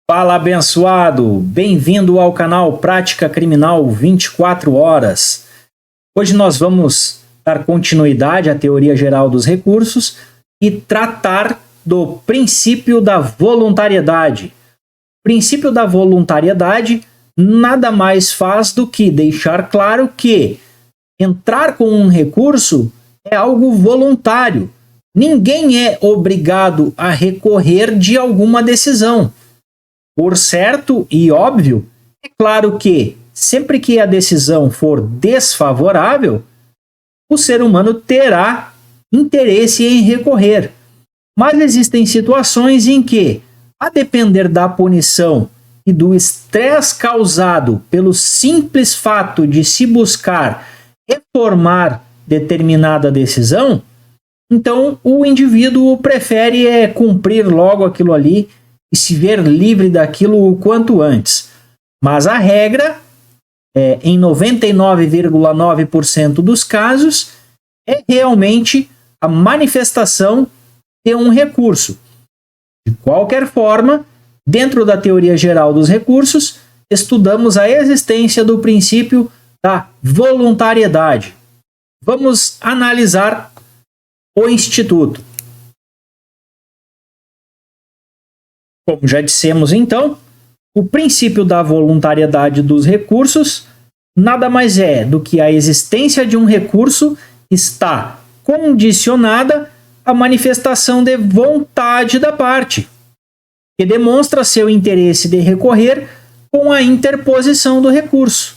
Fala, abençoado! Bem-vindo ao canal Prática Criminal 24 Horas. Hoje nós vamos dar continuidade à teoria geral dos recursos e tratar do princípio da voluntariedade. O princípio da voluntariedade nada mais faz do que deixar claro que entrar com um recurso é algo voluntário. Ninguém é obrigado a recorrer de alguma decisão. Por certo e óbvio, é claro que, sempre que a decisão for desfavorável, o ser humano terá interesse em recorrer. Mas existem situações em que, a depender da punição e do estresse causado pelo simples fato de se buscar reformar determinada decisão, então o indivíduo prefere cumprir logo aquilo ali e se ver livre daquilo o quanto antes. Mas a regra, em 99,9% dos casos, é realmente a manifestação de um recurso. De qualquer forma, dentro da teoria geral dos recursos, estudamos a existência do princípio da voluntariedade. Vamos analisar o Instituto. Como já dissemos então, o princípio da voluntariedade dos recursos nada mais é do que a existência de um recurso está condicionada à manifestação de vontade da parte, que demonstra seu interesse de recorrer com a interposição do recurso.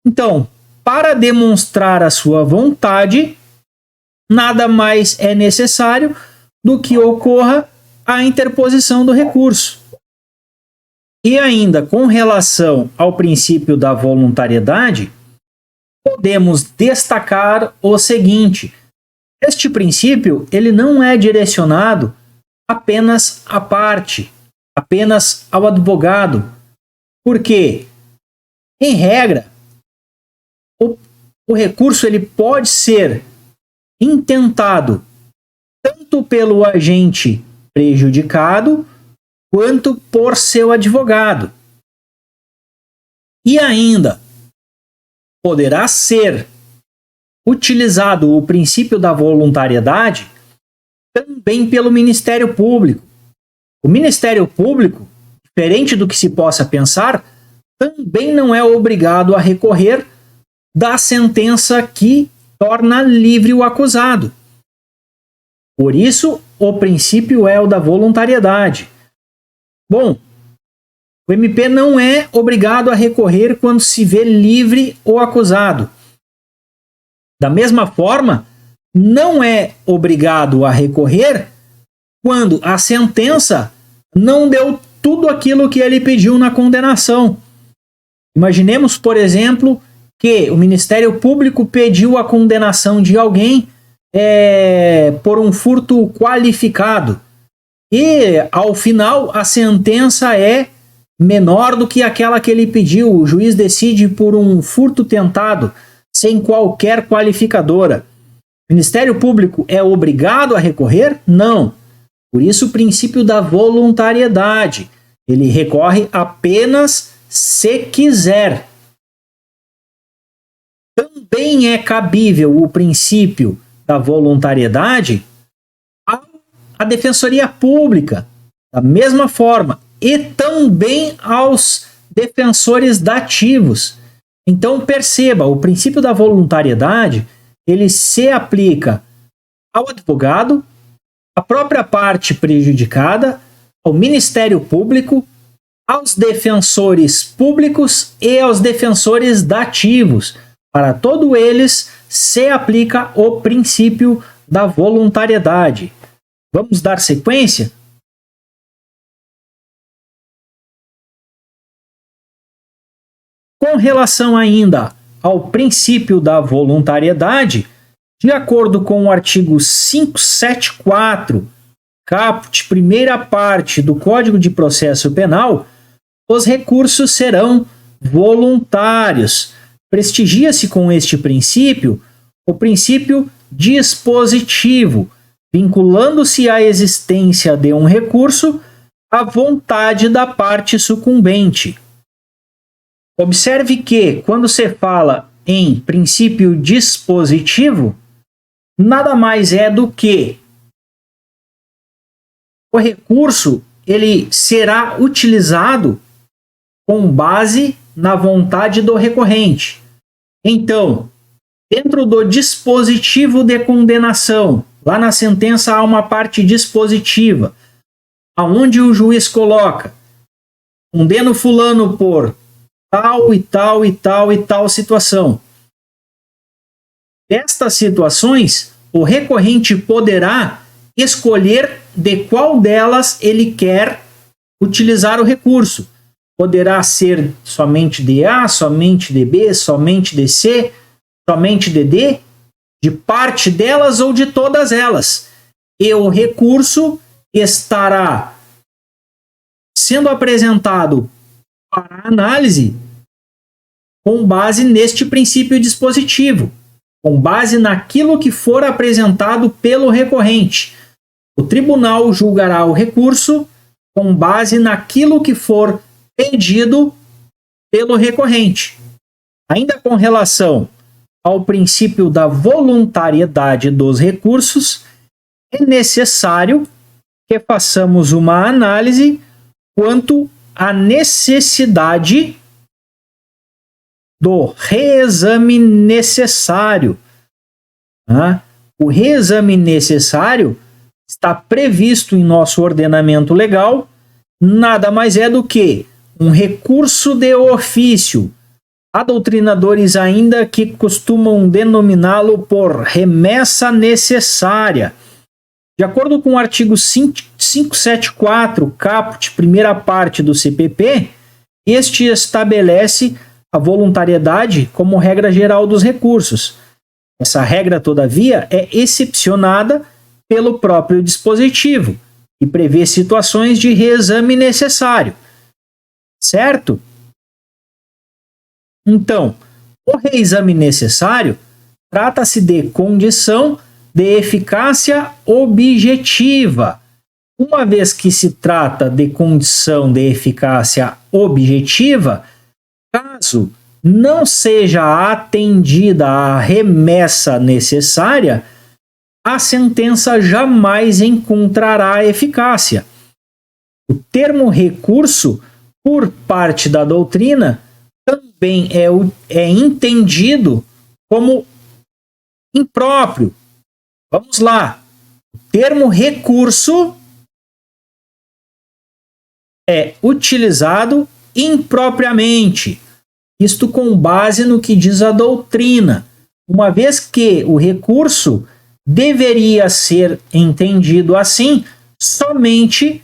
Então, para demonstrar a sua vontade, nada mais é necessário do que ocorra a interposição do recurso. E ainda com relação ao princípio da voluntariedade, podemos destacar o seguinte: este princípio ele não é direcionado apenas à parte, apenas ao advogado, porque, em regra, o recurso ele pode ser intentado tanto pelo agente prejudicado quanto por seu advogado. E ainda poderá ser utilizado o princípio da voluntariedade também pelo Ministério Público. O Ministério Público, diferente do que se possa pensar, também não é obrigado a recorrer da sentença que torna livre o acusado. Por isso, o princípio é o da voluntariedade. Bom, o MP não é obrigado a recorrer quando se vê livre o acusado. Da mesma forma, não é obrigado a recorrer quando a sentença não deu tudo aquilo que ele pediu na condenação. Imaginemos, por exemplo, que o Ministério Público pediu a condenação de alguém por um furto qualificado. E, ao final, a sentença é menor do que aquela que ele pediu. O juiz decide por um furto tentado, sem qualquer qualificadora. O Ministério Público é obrigado a recorrer? Não. Por isso, o princípio da voluntariedade. Ele recorre apenas se quiser. Também é cabível o princípio da voluntariedade à Defensoria Pública, da mesma forma, e também aos defensores dativos. Então, perceba, o princípio da voluntariedade, ele se aplica ao advogado, à própria parte prejudicada, ao Ministério Público, aos defensores públicos e aos defensores dativos. Para todos eles, se aplica o princípio da voluntariedade. Vamos dar sequência? Com relação ainda ao princípio da voluntariedade, de acordo com o artigo 574, caput, primeira parte do Código de Processo Penal, os recursos serão voluntários. Prestigia-se com este princípio o princípio dispositivo, vinculando-se à existência de um recurso à vontade da parte sucumbente. Observe que, quando se fala em princípio dispositivo, nada mais é do que o recurso ele será utilizado com base na vontade do recorrente. Então, dentro do dispositivo de condenação, lá na sentença há uma parte dispositiva, aonde o juiz coloca: condeno fulano por tal e tal e tal e tal situação. Destas situações, o recorrente poderá escolher de qual delas ele quer utilizar o recurso. Poderá ser somente de A, somente de B, somente de C, somente de D, de parte delas ou de todas elas. E o recurso estará sendo apresentado para análise com base neste princípio dispositivo, com base naquilo que for apresentado pelo recorrente. O tribunal julgará o recurso com base naquilo que for pedido pelo recorrente. Ainda com relação ao princípio da voluntariedade dos recursos, é necessário que façamos uma análise quanto à necessidade do reexame necessário. O reexame necessário está previsto em nosso ordenamento legal, nada mais é do que um recurso de ofício. Há doutrinadores ainda que costumam denominá-lo por remessa necessária. De acordo com o artigo 574, caput, primeira parte do CPP, este estabelece a voluntariedade como regra geral dos recursos. Essa regra, todavia, é excepcionada pelo próprio dispositivo e prevê situações de reexame necessário. Certo? Então, o reexame necessário trata-se de condição de eficácia objetiva. Uma vez que se trata de condição de eficácia objetiva, caso não seja atendida a remessa necessária, a sentença jamais encontrará eficácia. O termo recurso, por parte da doutrina, também é entendido como impróprio. Vamos lá. O termo recurso é utilizado impropriamente. Isto com base no que diz a doutrina, uma vez que o recurso deveria ser entendido assim somente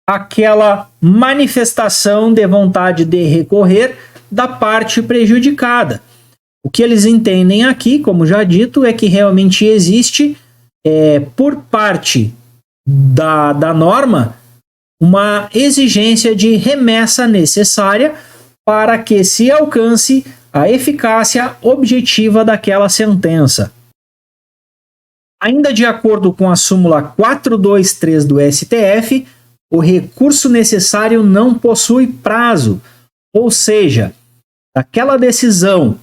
aquela manifestação de vontade de recorrer da parte prejudicada. O que eles entendem aqui, como já dito, é que realmente existe, por parte da norma, uma exigência de remessa necessária para que se alcance a eficácia objetiva daquela sentença. Ainda de acordo com a súmula 423 do STF, o recurso necessário não possui prazo, ou seja, aquela decisão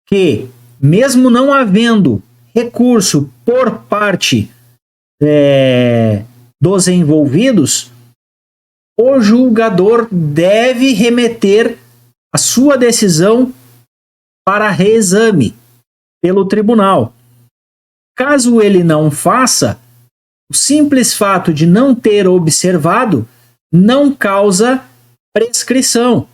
que, mesmo não havendo recurso por parte dos envolvidos, o julgador deve remeter a sua decisão para reexame pelo tribunal. Caso ele não faça, o simples fato de não ter observado não causa prescrição.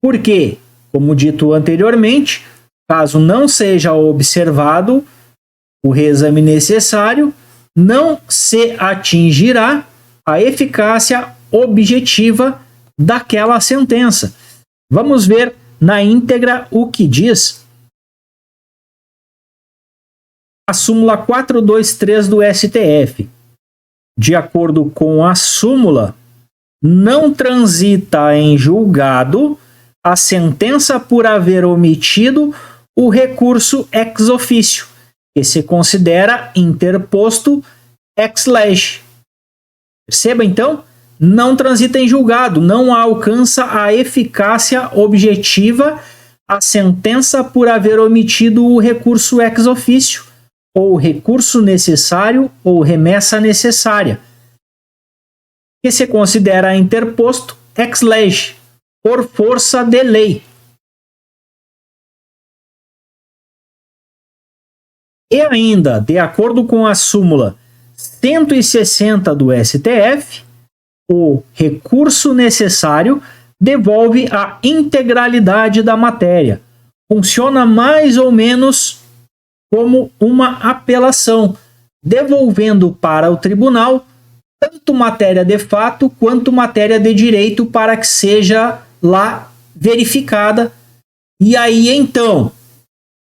Por quê? Como dito anteriormente, caso não seja observado o reexame necessário, não se atingirá a eficácia objetiva daquela sentença. Vamos ver na íntegra o que diz a súmula 423 do STF. De acordo com a súmula, não transita em julgado a sentença por haver omitido o recurso ex officio, que se considera interposto ex lege. Perceba, então, não transita em julgado, não alcança a eficácia objetiva a sentença por haver omitido o recurso ex officio, ou recurso necessário ou remessa necessária, que se considera interposto ex lege, por força de lei. E ainda, de acordo com a súmula 160 do STF, o recurso necessário devolve a integralidade da matéria. Funciona mais ou menos como uma apelação, devolvendo para o tribunal tanto matéria de fato quanto matéria de direito para que seja lá verificada. E aí, então,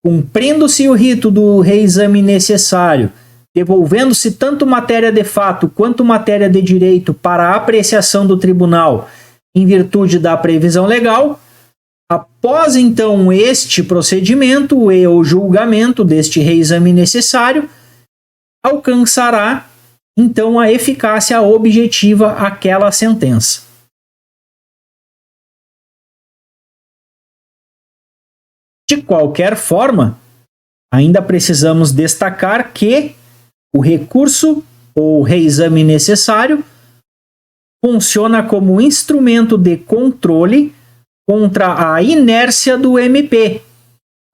cumprindo-se o rito do reexame necessário, devolvendo-se tanto matéria de fato quanto matéria de direito para a apreciação do tribunal em virtude da previsão legal, após então este procedimento e o julgamento deste reexame necessário, alcançará então a eficácia objetiva aquela sentença. De qualquer forma, ainda precisamos destacar que o recurso ou reexame necessário funciona como instrumento de controle contra a inércia do MP.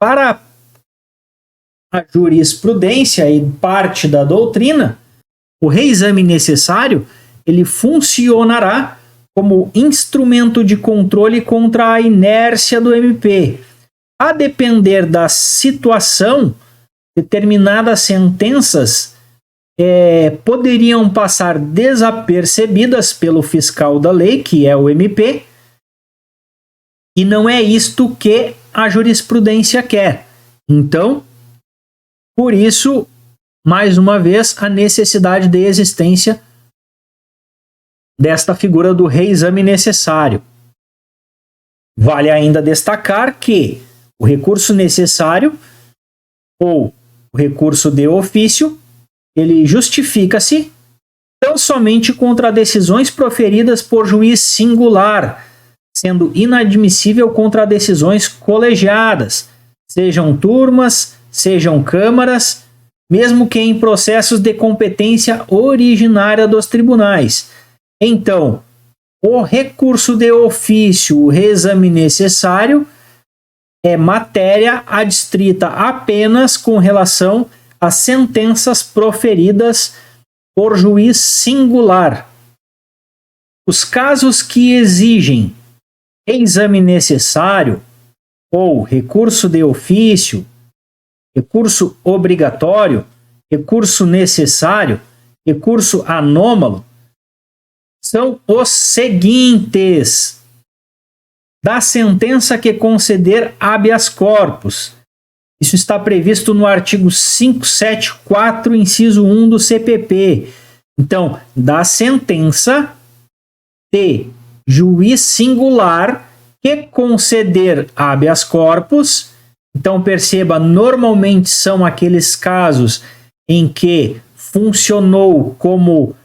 Para a jurisprudência e parte da doutrina, o reexame necessário ele funcionará como instrumento de controle contra a inércia do MP. A depender da situação, determinadas sentenças poderiam passar desapercebidas pelo fiscal da lei, que é o MP, e não é isto que a jurisprudência quer. Então, por isso, mais uma vez, a necessidade de existência desta figura do reexame necessário. Vale ainda destacar que o recurso necessário ou o recurso de ofício, ele justifica-se tão somente contra decisões proferidas por juiz singular, sendo inadmissível contra decisões colegiadas, sejam turmas, sejam câmaras, mesmo que em processos de competência originária dos tribunais. Então, o recurso de ofício, o reexame necessário, é matéria adstrita apenas com relação às sentenças proferidas por juiz singular. Os casos que exigem exame necessário ou recurso de ofício, recurso obrigatório, recurso necessário, recurso anômalo, são os seguintes: da sentença que conceder habeas corpus. Isso está previsto no artigo 574, inciso 1 do CPP. Então, da sentença de juiz singular que conceder habeas corpus. Então, perceba, normalmente são aqueles casos em que funcionou como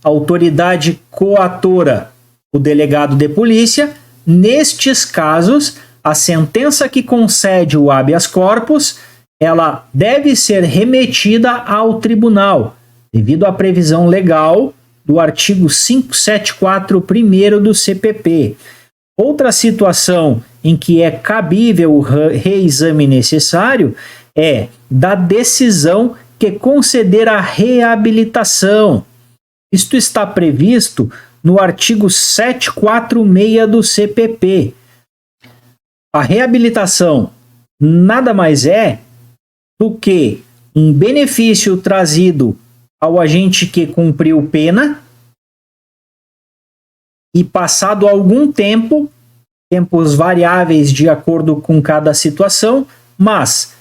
autoridade coatora o delegado de polícia. Nestes casos, a sentença que concede o habeas corpus, ela deve ser remetida ao tribunal, devido à previsão legal do artigo 574, primeiro do CPP. Outra situação em que é cabível o reexame necessário é da decisão que conceder a reabilitação. Isto está previsto no artigo 746 do CPP. A reabilitação nada mais é do que um benefício trazido ao agente que cumpriu pena e, passado algum tempo, tempos variáveis de acordo com cada situação, mas,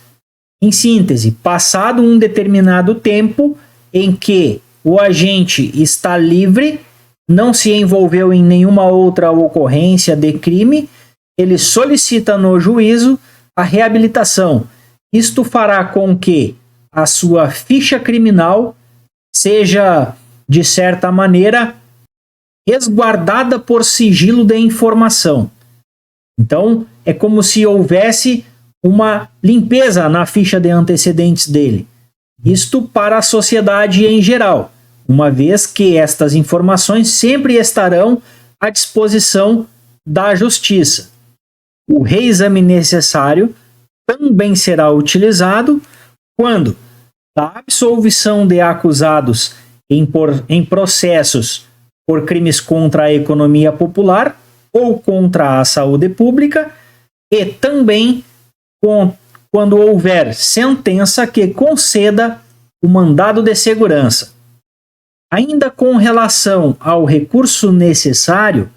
em síntese, passado um determinado tempo em que o agente está livre, não se envolveu em nenhuma outra ocorrência de crime, ele solicita no juízo a reabilitação. Isto fará com que a sua ficha criminal seja de certa maneira, resguardada por sigilo de informação. Então, é como se houvesse uma limpeza na ficha de antecedentes dele. Isto para a sociedade em geral, uma vez que estas informações sempre estarão à disposição da justiça. O reexame necessário também será utilizado quando a absolvição de acusados em processos por crimes contra a economia popular ou contra a saúde pública e também quando houver sentença que conceda o mandado de segurança. Ainda com relação ao recurso necessário,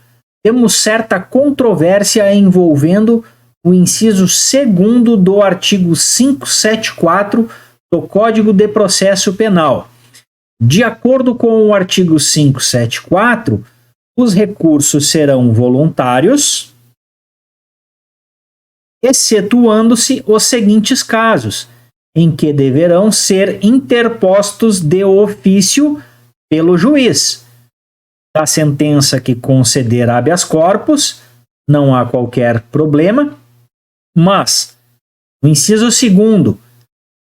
temos certa controvérsia envolvendo o inciso 2º do artigo 574 do Código de Processo Penal. De acordo com o artigo 574, os recursos serão voluntários, excetuando-se os seguintes casos, em que deverão ser interpostos de ofício pelo juiz. Da sentença que conceder habeas corpus, não há qualquer problema, mas, no inciso 2º,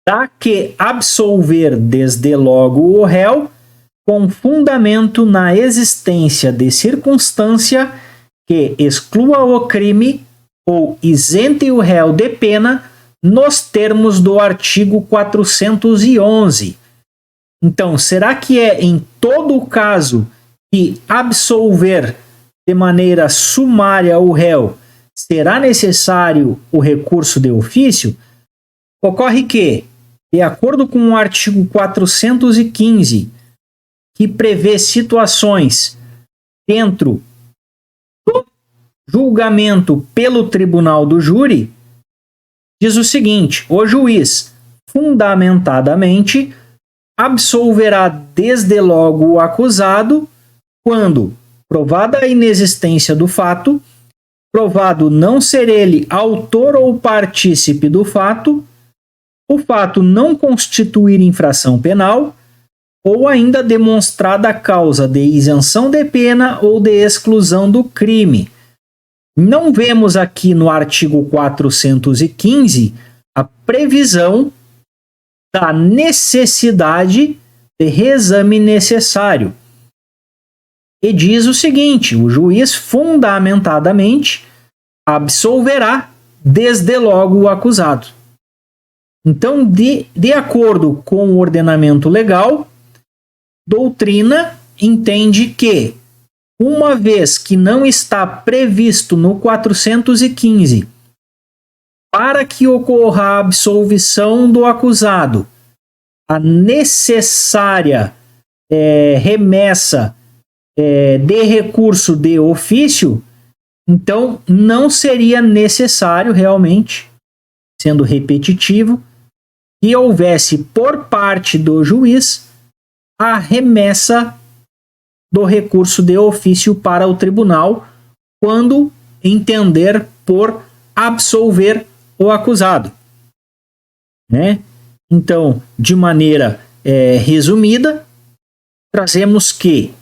dá que absolver desde logo o réu, com fundamento na existência de circunstância que exclua o crime ou isente o réu de pena nos termos do artigo 411. Então, será que é em todo o caso que absolver de maneira sumária o réu será necessário o recurso de ofício? Ocorre que, de acordo com o artigo 415, que prevê situações dentro do julgamento pelo tribunal do júri, diz o seguinte: o juiz, fundamentadamente, absolverá desde logo o acusado quando, provada a inexistência do fato, provado não ser ele autor ou partícipe do fato, o fato não constituir infração penal, ou ainda demonstrada a causa de isenção de pena ou de exclusão do crime. Não vemos aqui no artigo 415 a previsão da necessidade de reexame necessário. E diz o seguinte: o juiz fundamentadamente absolverá desde logo o acusado. Então, de acordo com o ordenamento legal, doutrina entende que, uma vez que não está previsto no 415, para que ocorra a absolvição do acusado, a necessária remessa de recurso de ofício, então não seria necessário realmente, sendo repetitivo, que houvesse por parte do juiz a remessa do recurso de ofício para o tribunal quando entender por absolver o acusado. Né? Então, de maneira resumida, trazemos que,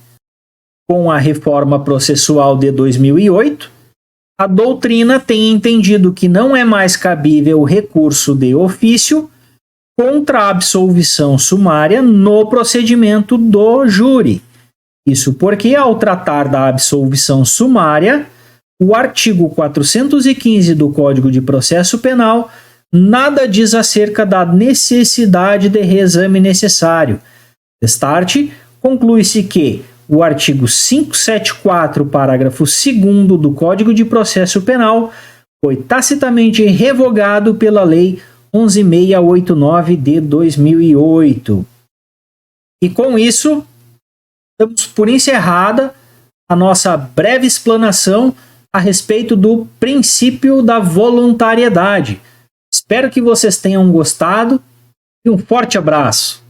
com a reforma processual de 2008, a doutrina tem entendido que não é mais cabível o recurso de ofício contra a absolvição sumária no procedimento do júri. Isso porque, ao tratar da absolvição sumária, o artigo 415 do Código de Processo Penal nada diz acerca da necessidade de reexame necessário. Destarte, conclui-se que o artigo 574, parágrafo 2º do Código de Processo Penal foi tacitamente revogado pela Lei 11.689 de 2008. E com isso, damos por encerrada a nossa breve explanação a respeito do princípio da voluntariedade. Espero que vocês tenham gostado e um forte abraço.